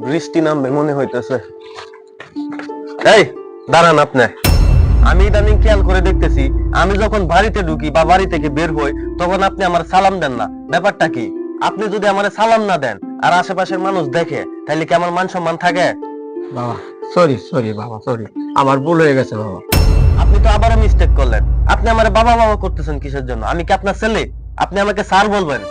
বৃষ্টি নামবে মনে হইতেছে। এই দাঁড়ান আপনি। আমি ইদানিং খেয়াল করে দেখতেছি, আমি যখন বাড়িতে ঢুকি বা বাড়ি থেকে বের হই, তখন আপনি আমার সালাম দেন না। ব্যাপারটা কি? আপনি যদি আমার সালাম না দেন আর আশেপাশের মানুষ দেখে, তাহলে কি আমার মান সম্মান থাকে? বাবা সরি সরি বাবা সরি, আমার ভুল হয়ে গেছে বাবা। আপনি তো আবারও মিস্টেক করলেন। আপনি আমার বাবা বাবা করতেছেন কিসের জন্য? আমি কি আপনার ছেলে? আপনি আমাকে স্যার বলবেন।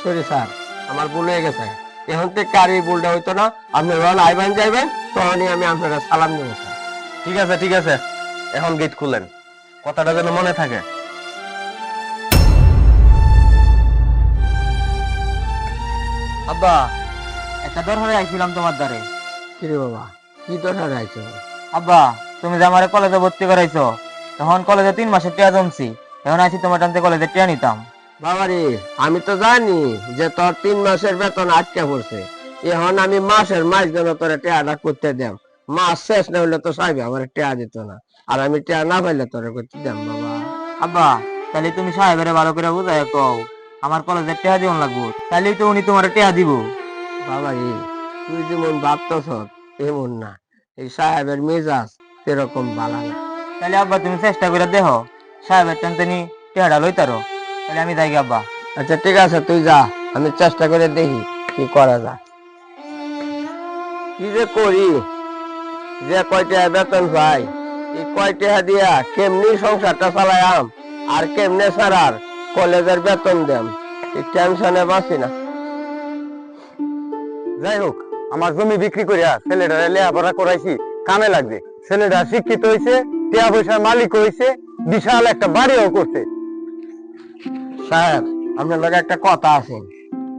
সরি স্যার, আমার ভুল হয়ে গেছে। এখন থেকে আর এই ভুলটা হইতো না। আপনি যখন আইবেন যাইবেন তখনই আমি আপনারা সালাম দেবো স্যার। ঠিক আছে ঠিক আছে, এখন গেট খুলেন, কথাটা যেন মনে থাকে। আব্বা, একটা দরকারে আইছিলাম তোমার দ্বারে। কিরে বাবা, কি দরকার আছে? আব্বা, তুমি যে আমার কলেজে ভর্তি করাইছো, তখন কলেজে 3 মাসের টিয়া জমছি। এখন আইছি তোমার টানতে কলেজে টিয়া নিতাম। বাবা রে, আমি তো জানি যে তোর 3 মাসের বেতন আটকে পড়ছে। এখন আমি মাসের মাস যেন তোরে টেয়াটা করতে দেম। মাস শেষ না হইলে তো সাহেব আমার টেয়া দিত না, আর আমি টেয়া না পাইলে তোরে করতে দেম বাবা। আব্বা, তাহলে তুমি সাহেবের ভালো করে বুঝাই কও, আমার কলেজে টিয়া দিন লাগবো, তাহলেই তো উনি তোমার টিয়া দিব। বাবা রে, তুই যেমন ভাবতেছ এমন না। এই সাহেবের মেজাজ এরকম ভালো না। তাহলে আব্বা তুমি চেষ্টা করে দেখো, সাহেবের টানতে নি টিয়াটা লইতারো। তাহলে আমি যাই গে আব্বা। আচ্ছা ঠিক আছে, তুই যা, আমি চেষ্টা করে দেখি কি করা যায়। কি যে করি, যে কয়টা বেতন পাই, এই কয়টা দিয়া কেমনি সংসারটা চালায়াম আর কেমনে সারার কলেজের বেতন দেম, এই টেনশনে বাঁচি না। যাই হোক, আমার জমি বিক্রি করিয়া ছেলেটা লেখাপড়া করাইছি, কামে লাগবে। ছেলেটা শিক্ষিত হয়েছে, টিয়া পয়সার মালিক হয়েছে, বিশাল একটা বাড়িও করছে। সাহেব, আপনার লগে একটা কথা আছে।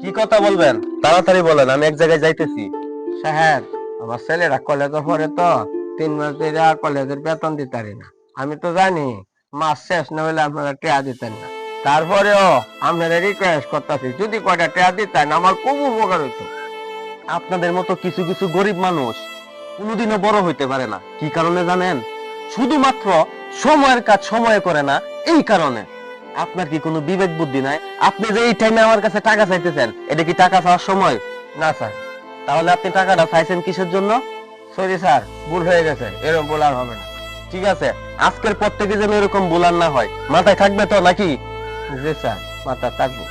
কি কথা বলবেন? তাড়াতাড়ি বলেন, আমি এক জায়গায় যাইতেছি। সাহেব, আমার ছেলেরা কলেজে পড়ে তো 3 মাস ধরে কলেজের বেতন দিতারি না। আমি তো জানি মাস শেষ না হলে আপনারা টেয়া দিতেন না। তারপরেও আপনারা রিকোয়েস্ট করতেছি, যদি কয়টা টেয়া দিতেন আমার খুব উপকার হইতো। আপনাদের মতো কিছু কিছু গরিব মানুষ কোনোদিনও বড় হইতে পারে না। কি কারণে জানেন? শুধুমাত্র সময়ের কাজ সময়ে করে না, এই কারণে। আপনার কি কোনো বিবেক বুদ্ধি নাই? আপনি যে এই টাইমে আমার কাছে টাকা চাইতেছেন, এটা কি টাকা চাওয়ার সময়? না স্যার। তাহলে আপনি টাকাটা চাইছেন কিসের জন্য? সরি স্যার, ভুল হয়ে গেছে, এরকম ভুল আর হবে না। ঠিক আছে, আজকের পর থেকে যেন এরকম ভুল আর না হয়। মাথায় থাকবে তো নাকি? জি স্যার, মাথা থাকবো।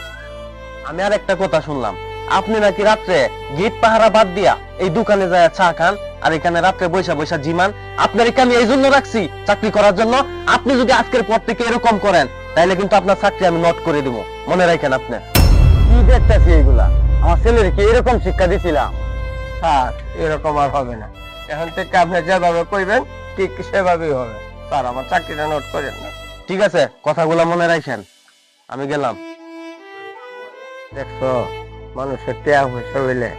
আমি আর একটা কথা শুনলাম, আপনি নাকি রাত্রে গেট পাহারা বাদ দিয়া এই দোকানে যায় চা খান, আর এখানে রাত্রে বৈশা বৈশা জিমান। আপনার এখানে এই জন্য রাখছি, চাকরি করার জন্য। আপনি যদি আজকের পর থেকে এরকম করেন, তাহলে কিন্তু আপনার চাকরি আমি নোট করে দিব, মনে রাখেন। আপনি কি দেখতেছি এগুলা? আমার ছেলের কি এরকম শিক্ষা দিছিলাম? স্যার, এরকম আর হবে না। এখন থেকে আপনি যেভাবে কইবেন ঠিক সেভাবেই হবে। স্যার, আমার চাকরিটা নোট করেন না। ঠিক আছে, কথাগুলা মনে রাখেন। আমি গেলাম। দেখছো, মানুষের টেয়া পয়সা হইলে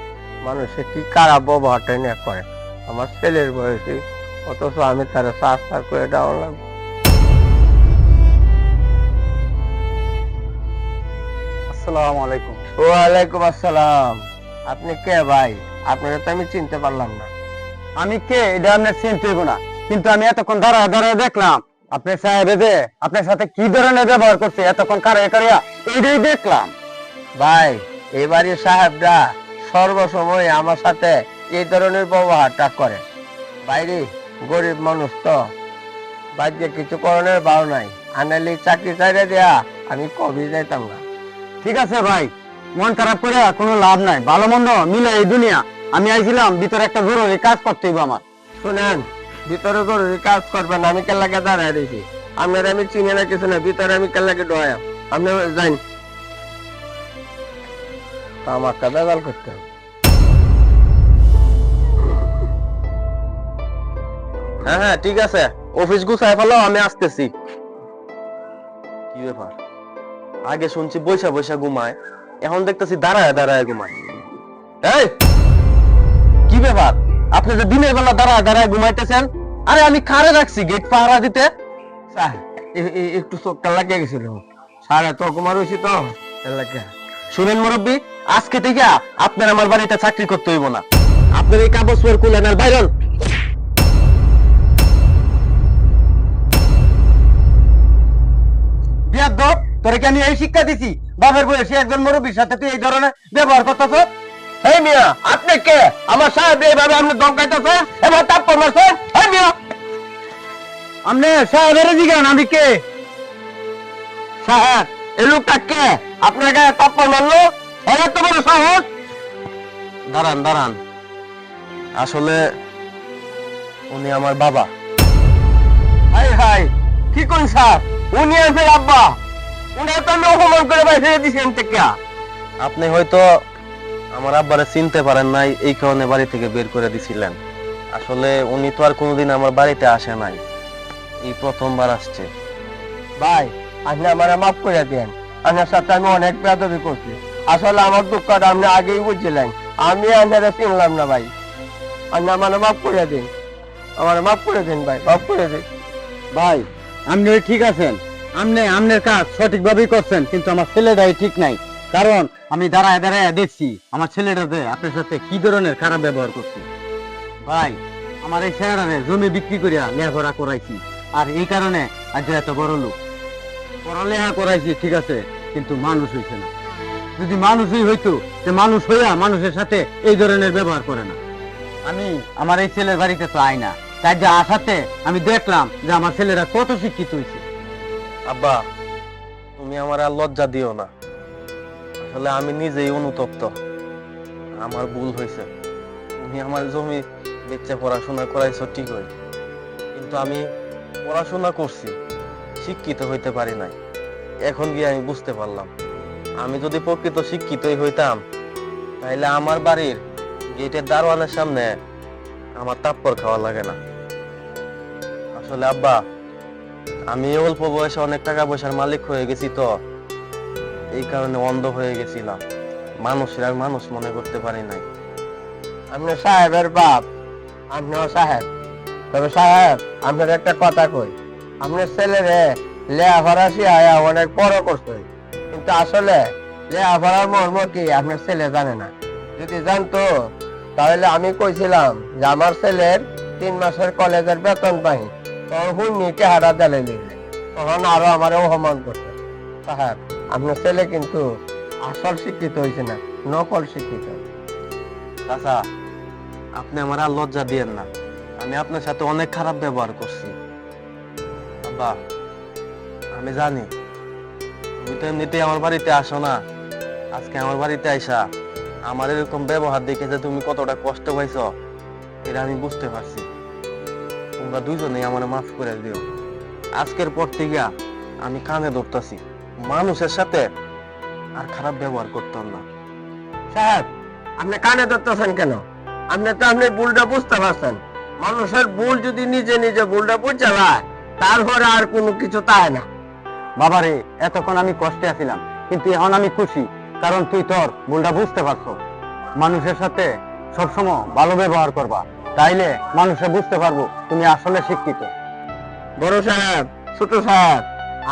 মানুষের কি খারাপ ব্যবহারটা নিয়ে করে। আমার ছেলের বয়সী, অথচ আমি তারা সার করে দেওয়া লাগবে। আসসালামু আলাইকুম। ওয়ালাইকুম আসসালাম। আপনি কে ভাই? আপনারা তো আমি চিনতে পারলাম না। আমি কে এটা আপনার চিনতে হইব না, কিন্তু আমি এতক্ষণ দাঁড়ায় দাঁড়ায় দেখলাম আপনার সাহেব যে আপনার সাথে কি ধরনের ব্যবহার করছে, এতক্ষণ কারে কারিয়া এইটাই দেখলাম। ভাই, এই বাড়ির সাহেবরা সর্বসময় আমার সাথে এই ধরনের ব্যবহারটা করে। বাইরে গরিব মানুষ তো, বাড়িতে কিছু করণের ভাও নাই। আনালি চাকরি চাইরে দেয়া আমি কবি যাইতাম না। ঠিক আছে ভাই, মন খারাপ করে কোনো লাভ নাই। ভালো মন্দ মিলে এই দুনিয়া। আমি আইছিলাম ভিতরে একটা জরুরি কাজ করতে হইব আমার। শুনেন, ভিতরে জরুরি কাজ করবেন, আমি কেল্লাকে দাঁড়ায় দিয়েছি। আপনার আমি চিনি না কিছু না, ভিতরে আমি কেল্লাকে ডয়াম। আপনি যাই, আমাকে বেজাল করতে হবে। হ্যাঁ হ্যাঁ ঠিক আছে, অফিস গুছায় ফেলো, আমি আসতেছি। কি ব্যাপার? আগে শুনছি বৈশা বৈশা ঘুমায়, এখন দেখতেছি দাঁড়ায় দাঁড়ায় ঘুমায়। এই কি ব্যাপার? আপনি যে দিনের বেলা দাঁড়ায় দাঁড়ায় ঘুমাইতেছেন? আরে আমি কারে রাখছি গেট পাহারা দিতে? স্যার, একটু চোখটা লাগিয়ে গেছিল। সাড়ে তো কুমার হয়েছি তো এলাকা। শুনেন মুরব্বী, আজকে থেকে আপনার আমার বাড়িতে চাকরি করতে হইব না। আপনার এই কাগজপত্র খুলেন আর বাইরন। বিয়াদব, তোরে কি আমি এই শিক্ষা দিছি? বাপের বয়সে একজন মুরব্বীর সাথে তুই এই ধরনের ব্যবহার করতেছ? এই মিয়া আপনি কে? আমার সাহেব এইভাবে আপনি দমকাইতেছেন, এবার তাপ্পর মারছেন। এই মিয়া আপনি সাহেবের জিগান আমি কে? সাহেব, এই লোকটা কে? আপনাকে তাপ্পর মারলো? এর এত বড় সাহস? দাঁড়ান দাঁড়ান, আসলে উনি আমার বাবা। হাই হাই, কি কোন স্যার? উনি আছে আব্বা? উনি তো আমি অপমান করে বাইরে দিয়েছেন থেকে। আপনি হয়তো আমার আব্বারে চিনতে পারেন নাই, এই কারণে বাড়ি থেকে বের করে দিছিলেন। আসলে উনি তো আর কোনোদিন আমার বাড়িতে আসে নাই, এই প্রথমবার আসছে। ভাই, আপনি আমার মাফ করে দেন। আপনার সাথে আমি অনেক বেয়াদবি করছি। আসলে আমার দুঃখটা আপনি আগেই বুঝছিলেন, আমি আপনারা চিনলাম না ভাই। আপনি আমার মাফ করে দিন, আমার মাফ করে দিন ভাই, মাফ করে দিন। ভাই আপনি ঠিক আছেন, আপনি আপনার কাজ সঠিকভাবেই করছেন, কিন্তু আমার ছেলেটাই ঠিক নাই। কারণ আমি দাঁড়ায় দাঁড়ায় দেখছি আমার ছেলেটাতে আপনার সাথে কি ধরনের খারাপ ব্যবহার করছে। ভাই আমার এই ছেলেটারে জমি বিক্রি করিয়া লেখাপড়া করাইছি, আর এই কারণে আজ এত বড় লোক। পড়ালেখা করাইছি ঠিক আছে, কিন্তু মানুষ হইছে না। যদি মানুষই হইতো, যে মানুষ হইয়া মানুষের সাথে এই ধরনের ব্যবহার করে না। আমি আমার এই ছেলের বাড়িতে তো আই না, তাই যে আসাতে আমি দেখলাম যে আমার ছেলেরা কত শিক্ষিত হয়েছে। আব্বা, তুমি আমার আর লজ্জা দিও না। আসলে আমি নিজেই অনুতপ্ত, আমার ভুল হয়েছে। তুমি আমার জমি বেচে পড়াশোনা করাইছো ঠিকই, কিন্তু আমি পড়াশোনা করছি, শিক্ষিত হইতে পারি নাই। এখন গিয়ে আমি বুঝতে পারলাম, আমি যদি প্রকৃত শিক্ষিতই হইতাম, তাইলে আমার বাড়ির গেটের দারোয়ানের সামনে আমার তাপ্পর খাওয়া লাগে না। আসলে আব্বা, আমি অল্প বয়সে অনেক টাকা পয়সার মালিক হয়ে গেছি, তো এই কারণে অন্ধ হয়ে গেছিলাম, মানুষের আর মানুষ মনে করতে পারি নাই। আপনি সাহেবের বাপ, আপনিও সাহেব। তবে সাহেব, আপনার একটা কথা কই, আপনার ছেলেরে লেখাপড়া শিখায়া অনেক বড় করছে, কিন্তু আসলে লেখাপড়ার মর্ম কি আপনার ছেলে জানে না। যদি জানতো তাহলে আমি কইছিলাম যে আমার ছেলের 3 মাসের কলেজের বেতন পাই, তখন হুন্নি চেহারা দেলে নিলে, তখন আরো আমার অপমান করছে। সাহেব, আপনার ছেলে কিন্তু আসল শিক্ষিত হয়েছে না, নকল শিক্ষিত। চাচা, আপনি আমার আর লজ্জা দিয়েন না, আমি আপনার সাথে অনেক খারাপ ব্যবহার করছি। আব্বা, আমি জানি তুমি তো এমনিতেই আমার বাড়িতে আসো না, আজকে আমার বাড়িতে আইসা আমার এরকম ব্যবহার দেখে যে তুমি কতটা কষ্ট পাইছো, এটা আমি বুঝতে পারছি। তোমরা দুজনেই আমার মাফ করে দিও। আজকের পর থেকে আমি কানে ধরতেছি, মানুষের সাথে আর খারাপ ব্যবহার করতাম না। সাহেব, আপনি কানে ধরতেছেন কেন? আপনি তো আপনি ভুলটা বুঝতে পারছেন। মানুষের ভুল যদি নিজে নিজে ভুলটা বুঝতে পারে, তারপরে আর কোনো কিছু তাই না। বাবারে, এতক্ষণ আমি কষ্টে আছিলাম, কিন্তু এখন আমি খুশি, কারণ তুই তোর ভুলটা বুঝতে পারছো। মানুষের সাথে সবসময় ভালো ব্যবহার করবা, তাইলে মানুষে বুঝতে পারবো তুমি আসলে শিক্ষিত। বড় সাহেব, ছোট সাহেব,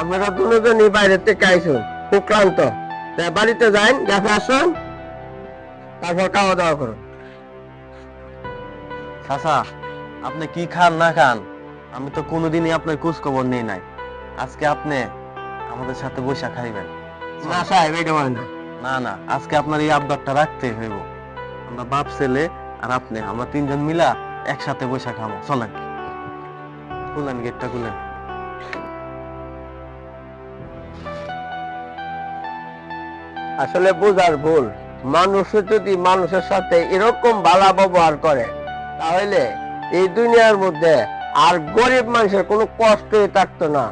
আপনারা দুজনই বাইরে থেকে আইসুন, খুব ক্লান্ত। তাই বাড়িতে যান, দেখে আসুন, তারপর খাওয়া দাওয়া করুন। চাচা, আপনি কি খান না খান, আমি তো কোনোদিনই আপনার খোঁজ খবর নেই নাই। আজকে আপনি আমাদের সাথে বৈশা খাইবেন। না সাহেব, এটা হয় না। না না, আজকে আপনার এই আবদারটা রাখতেই হইব। আমরা বাপ ছেলে আর আপনি, আমরা 3 জন মিলা একসাথে বৈশা খাবো। চলেন, খুলেন গেটটা, খুলেন। আসলে বোঝার ভুল। মানুষ যদি মানুষের সাথে এরকম ভালো ব্যবহার করে, তাহলে এই দুনিয়ার মধ্যে আর গরিব মানুষের কোনো কষ্টই থাকতো না।